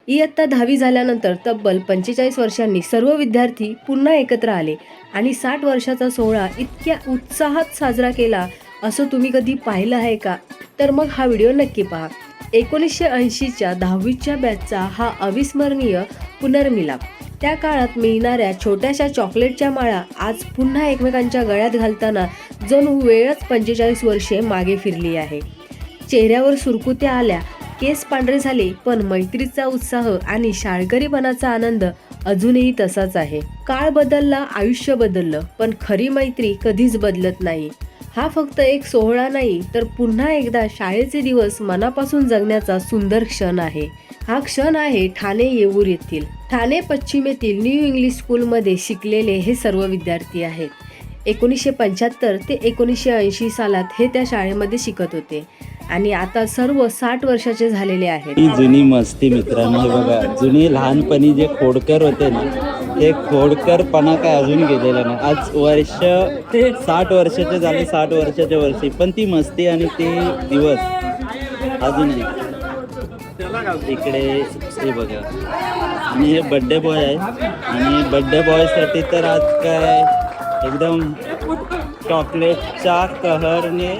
इयत्ता 10वी झाल्यानंतर तब्बल 45 वर्षांनी सर्व विद्यार्थी पुन्हा एकत्र आले आणि 60 वर्षाचा सोहळा इतक्या उत्साहात साजरा केला असं तुम्ही कधी पाहिलं आहे का? तर मग हा व्हिडिओ नक्की पहा. 1980च्या 10वीच्या बॅचचा हा अविस्मरणीय पुनर्मिलाप. त्या काळात मिळणाऱ्या छोट्याशा चॉकलेटच्या माळा आज पुन्हा एकमेकांच्या गळ्यात घालताना जणू वेळच 45 वर्षे मागे फिरली आहे. चेहऱ्यावर सुरकुत्या आल्या, केस पांढरे झाले, पण मैत्रीचा उत्साह आणि शाळकरीपणाचा आनंद अजूनही तसाच आहे. काळ बदलला, आयुष्य बदललं, पण खरी मैत्री कधीच बदलत नाही. हा फक्त एक सोहळा नाही, तर पुन्हा एकदा शाळेचे दिवस मनापासून जगण्याचा सुंदर क्षण आहे. हा क्षण आहे ठाणे येऊर येथील. ठाणे पश्चिम येथील न्यू इंग्लिश स्कूलमध्ये शिकलेले हे सर्व विद्यार्थी आहेत. 1975 ते 1980 सालात हे त्या शाळेमध्ये शिकत होते आणि आता सर्व 60 वर्षाचे झालेले आहेत. ही जुनी मस्ती मित्रांनो, हे बघा, जुनी लहानपणी जे खोडकर होते ना, ते खोडकरपणा काय अजून गेलेला नाही. आज वर्ष 60 वर्षाचे झाले, 60 वर्षाच्या वर्षी, पण ती मस्ती आणि ते दिवस अजूनही. इकडे हे बघा, आणि हे बड्डे बॉय आहे आणि बड्डे बॉयसाठी तर आज काय एकदम चॉकलेटच्या कहरने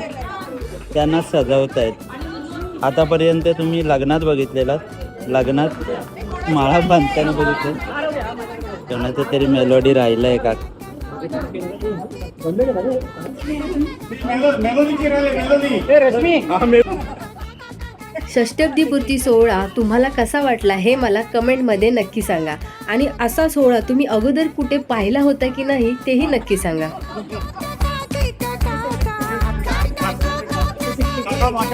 त्यांना सजवत आहेत. आतापर्यंत तुम्ही लग्नात बघितलेला, लग्नात माळा बांधताना बघितलं, कोणाचं तरी मेलोडी राहिलं आहे का? षष्टब्दीपूर्ती सोहळा तुम्हाला कसा वाटला हे मला कमेंटमध्ये नक्की सांगा. आणि असा सोहळा तुम्ही अगोदर कुठे पाहिला होता की नाही तेही नक्की सांगा.